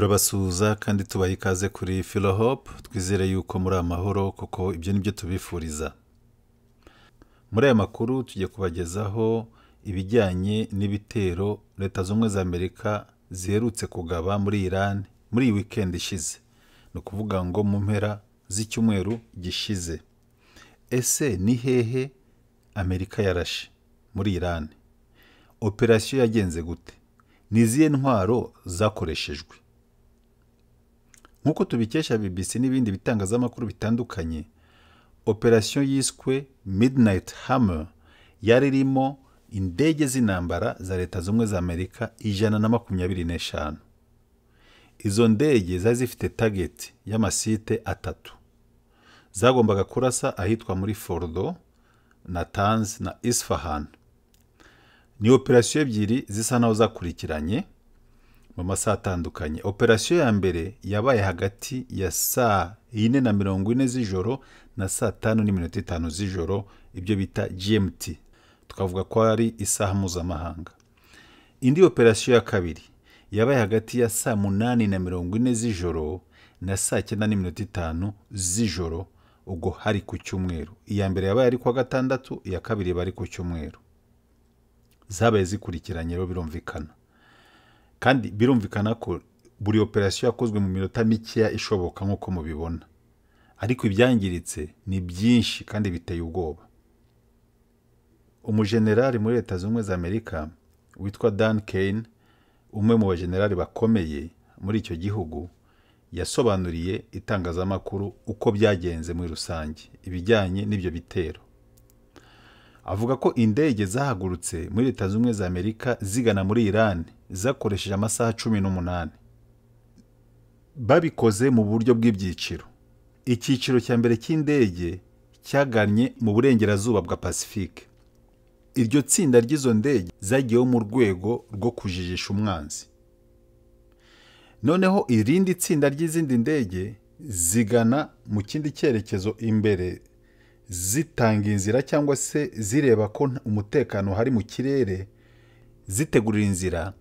turabasuhuza kandi tubaha ikaze kuri Philohope. Twizere yuko muri amahoro kuko ibyo nibyo tubifuriza. Muri aya makuru tugiye kubagezaho ibijyanye n'ibitero Leta Zunze Ubumwe za Amerika ziherutse kugaba muri Iran muri iyi weekend ishize. Ni ukuvuga ngo mu mpera z'icyumweru gishize. Ese ni hehe Amerika yarashe muri Iran? Operasiyo yagenze gute? Ni izihe ntwaro zakoreshejwe? Nk'uko tubikesha BBC n'ibindi bitangazamakuru bitandukanye, operasiyo yiswe Midnight Hammer yari irimo indege z'intambara za Leta Zunze Ubumwe za Amerika 125. Izo ndege zari zifite target y'amasite 3. Zagombaga kurasa ahitwa muri Fordo, Natanz na Isfahan. Ni operasiyo ebyiri zisa naho zakurikiranye mu masaha atandukanye. Operasiyo ya mbere yabaye hagati ya saa 4:40 z'ijoro na saa 5:05 z'ijoro, ibyo bita GMT. Tukavuga ko ari isaha mpuzamahanga. Indi operasiyo ya kabiri yabaye hagati ya saa 8:40 z'ijoro na saa 9:05 z'ijoro, ubwo hari ku cyumweru. Iya mbere yabaye ari kwa gatandatu, iya kabiri bari ku cyumweru. Zabaye zikurikiranye rero birumvikana. Kandi birumvikana ko buri operasiyo yakozwe mu minota mikeya ishoboka nk'uko mubibona. Ariko ibyangiritse ni byinshi kandi biteye ubwoba. Umujenerali muri Leta Zunze Ubumwe za Amerika witwa Dan Kane, umwe mu bajenerali bakomeye muri icyo gihugu, yasobanuriye itangazamakuru uko byagenze muri rusange ibijyanye n'ibyo bitero. Avuga ko indege zahagurutse muri Leta Zunze Ubumwe za Amerika zigana muri Iran zakoresheje amasaha 18. Babikoze mu buryo bw'ibyiciro. Icyiciro cya mbere cy'indege cyagannye mu burengerazuba bwa Pacifique. Iryo tsinda ry'izo ndege zagiyeho mu rwego rwo kujijisha umwanzi. Noneho irindi tsinda ry'izindi ndege zigana mu kindi cyerekezo imbere, zitanga inzira cyangwa se zireba ko umutekano hari mu kirere, zitegurira inzira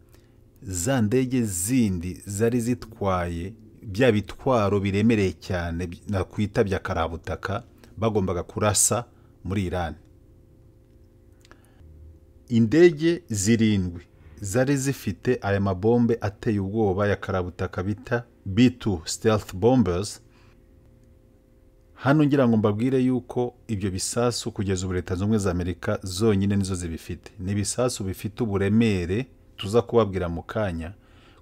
za ndege zindi zari zitwaye bya bitwaro biremereye cyane nakwita bya karabutaka bagombaga kurasa muri Iran. Indege 7 zari zifite aya mabombe ateye ubwoba ya karabutaka bita B2 stealth bombers. Hano ngira ngo mbabwire yuko ibyo bisasu kugeza ubu Leta Zunze Ubumwe za Amerika zonyine nizo zibifite. Ni ibisasu bifite uburemere tuza kubabwira mu kanya,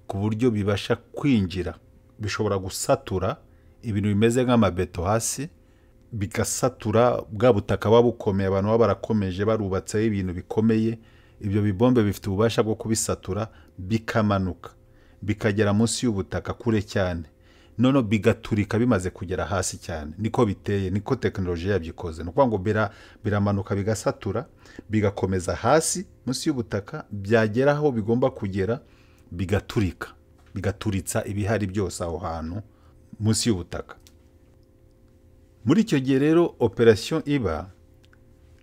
ku buryo bibasha kwinjira, bishobora gusatura ibintu bimeze nk'amabeto hasi, bigasatura bwa butaka babukomeye abantu baba barakomeje barubatseho ibintu bikomeye. Ibyo bibombe bifite ububasha bwo kubisatura bikamanuka bikagera munsi y'ubutaka kure cyane, none bigaturika bimaze kugera hasi cyane. Niko biteye, niko tekinoloji yabyikoze. No kwanga biramanuka bigasatura bigakomeza hasi munsi y'ubutaka, byagera aho bigomba kugera bigaturika, bigaturitsa ibihari byose aho hantu munsi y'ubutaka. Muri icyo gihe rero operasiyo iba,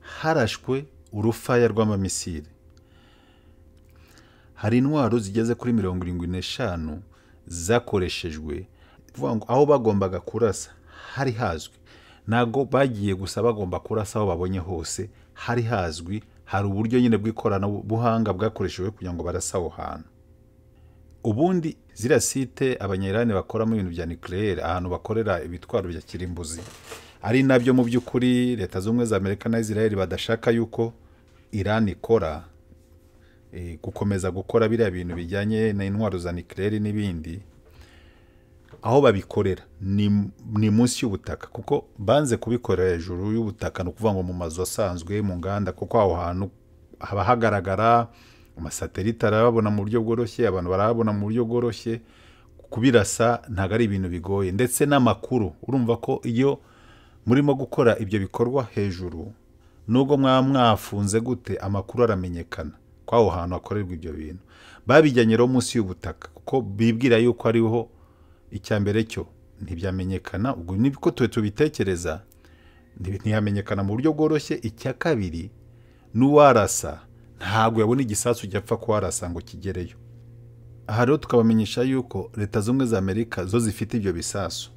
harashwe urufaya rw'amamisire. Hari intwaro zigeze kuri 75 zakoreshejwe. Aho bagombaga kurasa hari hazwi. Nago bagiye gusa bagomba kurasa aho babonye hose, hari hazwi. Hari uburyo nyine bw'ikoranabuhanga bwakoreshejwe kugira ngo barasa aho hantu. Ubundi zira site abanyayirani bakora mu bintu bya nucleaire, ahantu bakorera ibitwaro bya kirimbuzi, ari nabyo mu by'ukuri Leta Zunze Ubumwe za Amerika na Israel badashaka yuko Iran ikora, gukomeza gukora biriya bintu bijyanye n'intwaro za nucleaire n'ibindi. Aho babikorera ni munsi y'ubutaka, kuko banze kubikorera hejuru y'ubutaka, no kuvuga ngo mu mazu asanzwe mu nganda, kuko aho hantu haba hagaragara, amasatelite arababona mu buryo bworoshye, abantu barabona mu buryo bworoshye. Kubirasa ntago ari ibintu bigoye, ndetse n'amakuru urumva ko iyo murimo gukora ibyo bikorwa hejuru, nubwo mwafunze gute, amakuru aramenyekana ko aho hantu hakorerwa ibyo bintu. Babijyanye rero munsi y'ubutaka kuko bibwira yuko ariho icya mbere cyo ntibyamenyekana. Ubwo nibwo tubitekereza, ntihamenyekana mu buryo bworoshye. Icya kabiri, n'uwarasa ntabwo yabona igisasu cyapfa kuharasa ngo kigereyo. aha rero tukabamenyesha yuko leta z'ubumwe za Amerika zo zifite ibyo bisasu,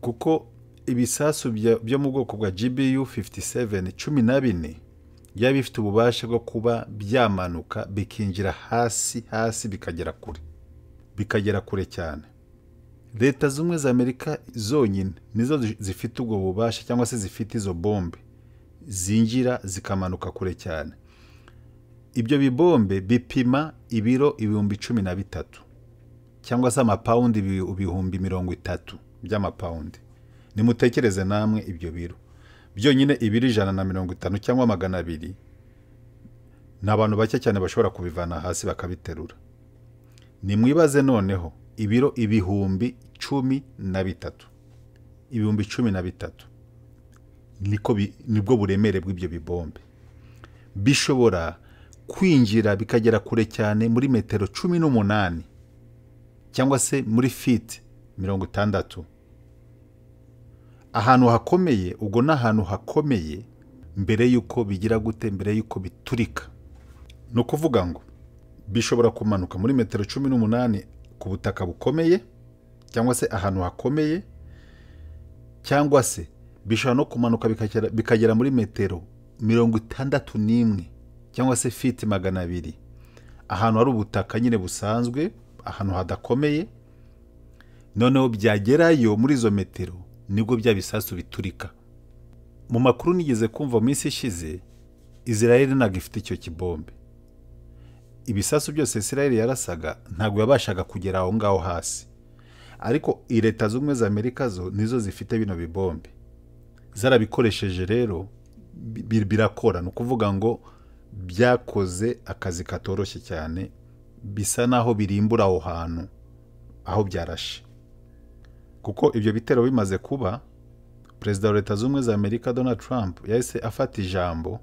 kuko ibisasu byo mu bwoko bwa GBU 57 14 byaba bifite ububasha bwo kuba byamanuka bikinjira hasi bikagera kure cyane. Leta z'ubumwe za Amerika zonyine nizo zifite ubwo bubasha cyangwa se zifite izo bombe zinjira zikamanuka kure cyane. Ibyo bibombe bipima ibiro 13,000 cyangwa se amapawundi 30,000 by'amapawundi. Nimutekereze namwe ibyo biro byonyine, ibiro 150 cyangwa 200 ni abantu bake cyane bashobora kubivana hasi bakabiterura. Nimwibaze noneho ibiro 13,000 nibwo buremere bw'ibyo bibombe. Bishobora kwinjira bikagera kure cyane muri metero 18 cyangwa se muri feet 60. Ahantu hakomeye, ubwo n'ahantu hakomeye mbere yuko bigira gute, mbere yuko biturika. No kuvuga ngo bishobora kumanuka muri metero 18 ku butaka bukomeye cyangwa se ahantu hakomeye, cyangwa se bishobora no kumanuka bikagera muri metero 61 cyangwa se feet 200 ahantu hari ubutaka nyine busanzwe, ahantu hadakomeye. Noneho byagerayo muri izo metero nibwo bya bisasu biturika. Mu makuru nigeze kumva minsi ishize, Israel ntabwo ifite icyo kibombe. Ibisasu byose Israel yarasaga ntabwo yabashaga kugera aho ngaho hasi, ariko leta z'ubumwe za Amerika zo nizo zifite bino bibombe. Zarabikoresheje rero birakora, no kuvuga ngo byakoze akazi katoroshye cyane, bisa naho birimbura aho hantu aho byarashe. Kuko ibyo bitero bimaze kuba, Perezida wa Leta z'ubumwe za Amerika Donald Trump yahise afata ijambo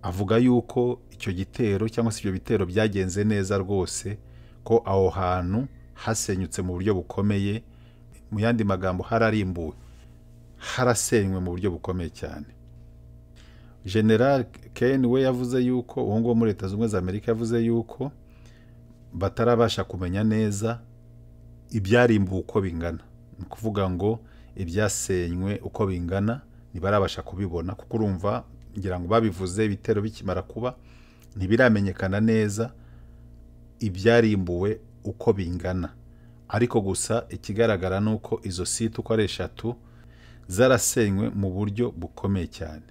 avuga yuko icyo gitero cyangwa se ibyo bitero byagenze neza rwose, ko aho hantu hasenyutse mu buryo bukomeye. Mu yandi magambo, hararimbuwe, harasenywe mu buryo bukomeye cyane. General Ken we yavuze yuko, uwo nguwo muri Leta z'ubumwe za Amerika yavuze yuko batarabasha kumenya neza ibyarimbuwe uko bingana. Ni kuvuga ngo ibyasenywe uko bingana ntibarabasha kubibona, kuko urumva ngira ngo babivuze ibitero bikimara kuba, ntibiramenyekana neza ibyarimbuwe uko bingana. Ariko gusa ikigaragara ni uko izo site uko ari 3 zarasenywe mu buryo bukomeye cyane.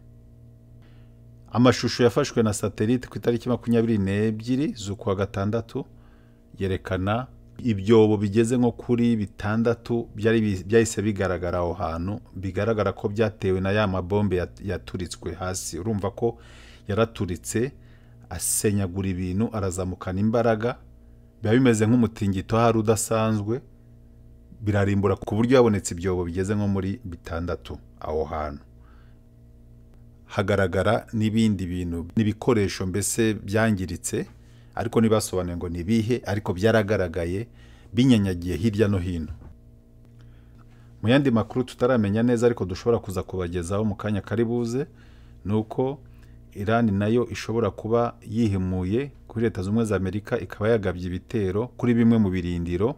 Amashusho yafashwe na satellite ku itariki 22 z'ukwa gatandatu yerekana ibyobo bigeze nko kuri 6 byahise bigaragara aho hantu, bigaragara ko byatewe na ya mabombe yaturitswe hasi. Urumva ko yaraturitse asenyagura ibintu, arazamukana imbaraga, biba bimeze nk'umutingito hari udasanzwe, birarimbura ku buryo yabonetse ibyobo bigeze nko muri 6 aho hantu. Hagaragara n'ibindi bintu n'ibikoresho mbese byangiritse, ariko nibasobanuye ngo nibihe, ariko byaragaragaye binyanyagiye hirya no hino. Mu yandi makuru tutaramenya neza ariko dushobora kuza kubagezaho mu kanya kari buze, nuko Iran nayo ishobora kuba yihemuye kuri Leta z'ubumwe za Amerika, ikaba yagabye ibitero kuri bimwe mu birindiro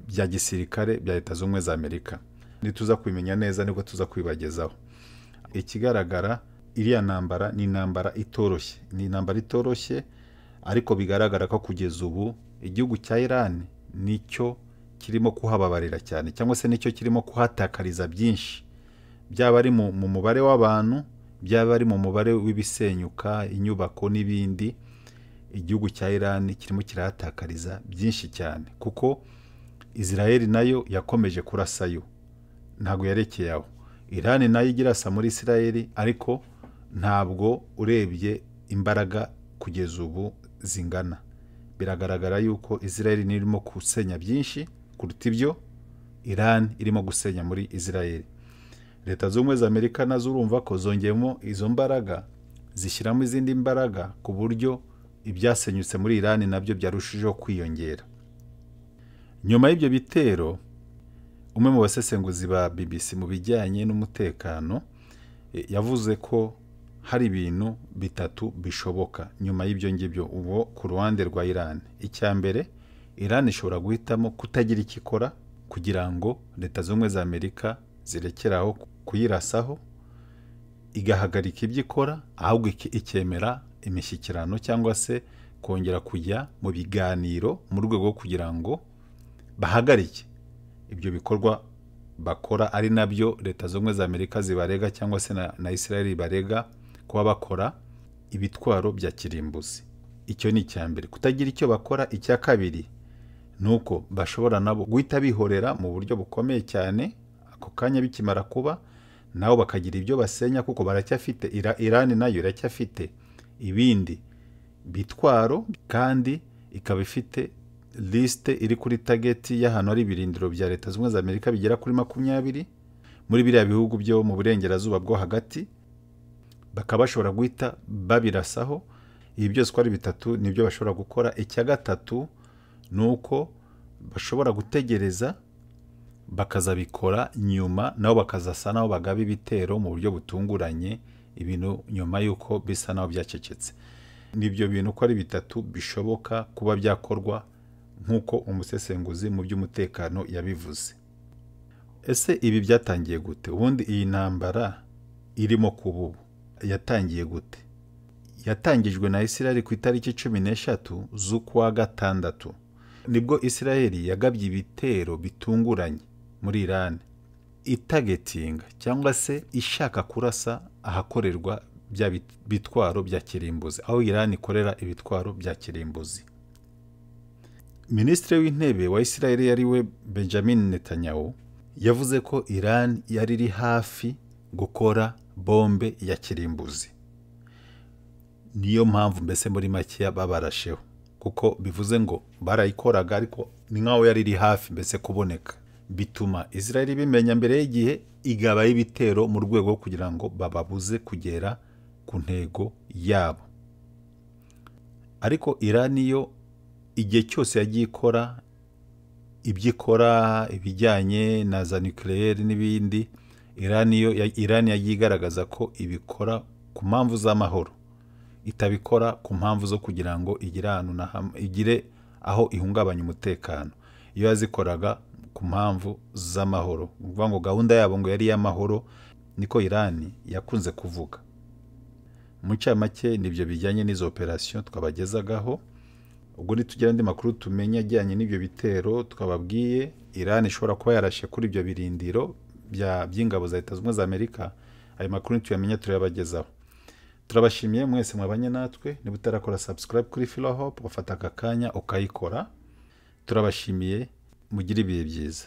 bya gisirikare bya Leta z'ubumwe za Amerika. Nituza kubimenya neza niko tuza kwibagezaho. Ikigaragara, iriya ntambara ni intambara itoroshye, ariko bigaragara ko kugeza ubu igihugu cya Iran nicyo kirimo kuhababarira cyane, cyangwa se nicyo kirimo kuhatakariza byinshi, byaba ari mu mubare w'abantu, byaba ari mu mubare w'ibisenyuka, inyubako n'ibindi. Igihugu cya Iran kirimo kirahatakariza byinshi cyane, kuko Israel nayo yakomeje kurasayo, ntabwo yarekeye aho. Iran nayo igirasa muri Israel, ariko ntabwo urebye imbaraga kugeza ubu zingana. Biragaragara yuko Israel irimo gusenya byinshi kuruta ibyo Iran irimo gusenya muri Israel. Leta z'ubumwe za Amerika nazo urumva ko zongeyemo izo mbaraga, zishyiramo izindi mbaraga, ku buryo ibyasenyutse muri Iran nabyo byarushijeho kwiyongera. Nyuma y'ibyo bitero, umwe mu basesenguzi ba BBC mu bijyanye n'umutekano yavuze ko hari ibintu 3 bishoboka nyuma y'ibyo ngibyo ubu ku ruhande rwa Iran. Icya mbere Iran ishobora guhitamo kutagira icyo ikora kugira ngo leta z'ubumwe za Amerika zirekeraho kuyirasaho, igahagarika ibyo ikora, ahubwo ikemera imishyikirano cyangwa se kongera kujya mu biganiro mu rwego rwo kugira ngo bahagarike ibyo bikorwa bakora, ari nabyo leta z'ubumwe za Amerika zibarega cyangwa se na Israel barega kuba bakora ibitwaro bya kirimbuzi. Icyo ni icya mbere, kutagira icyo bakora. Icya kabiri nuko bashobora nabo guhita bihorera mu buryo bukomeye cyane ako kanya bikimara kuba, nabo bakagira ibyo basenya, kuko baracyafite Iran nayo iracyafite ibindi bitwaro, kandi ikaba ifite liste iri kuri target y'ahantu hari ibirindiro bya leta z'ubumwe za Amerika bigera kuri 20 muri biriya bihugu byo mu burengerazuba bwo hagati, bakaba bashobora guhita babirasaho. Ibi byose uko ari bitatu nibyo bashobora gukora. Icya gatatu nuko bashobora gutegereza bakazabikora nyuma, nabo bakazasa naho bagaba ibitero mu buryo butunguranye ibintu nyuma y'uko bisa naho byacecetse. Nibyo bintu uko ari bitatu bishoboka kuba byakorwa nk'uko umusesenguzi mu by'umutekano yabivuze. Ese ibi byatangiye gute? Ubundi iyi ntambara irimo kuba ubu yatangiye gute? Yatangijwe na Israel ku itariki 13 z'ukwa gatandatu, nibwo Israel yagabye ibitero bitunguranye muri Iran, itagetinga cyangwa se ishaka kurasa ahakorerwa bya bitwaro bya kirimbuzi, aho Iran ikorera ibitwaro bya kirimbuzi. Minisitiri w'intebe wa Israel yariwe Benjamin Netanyahu yavuze ko Iran yari iri hafi gukora bombe ya kirimbuzi. Niyo mpamvu mbese muri make babarasheho, kuko bivuze ngo barayikoraga ariko ni nkaho yari iri hafi mbese kuboneka. Bituma Israel bimenya mbere y'igihe, igaba y'ibitero mu rwego kugira ngo bababuze kugera ku ntego yabo. Ariko Iran yo igihe cyose yagiye ikora ibyo ikora ibijyanye na za nucleaire n'ibindi, Iran yagiye igaragaza ko ibikora ku mpamvu z'amahoro, itabikora ku mpamvu zo kugira ngo igire aho ihungabanya umutekano. Iyo yazikoraga ku mpamvu z'amahoro, uvuga ngo gahunda yabo ngo yari y'amahoro, niko Iran yakunze kuvuga. Mu cyamake nibyo bijyanye n'izo operation twabagezagaho. Ubwo nitugira andi makuru tumenye ajyanye n'ibyo bitero twababwiye Iran ishobora kuba yarashe kuri ibyo birindiro by'ingabo za leta z'ubumwe za Amerika, ayo makuru nituyamenya turayabagezaho. Turabashimiye mwese mwabanye natwe. Niba utarakora subscribe kuri Philohope, ufata aka kanya ukayikora. Turabashimiye, mugire ibihe byiza.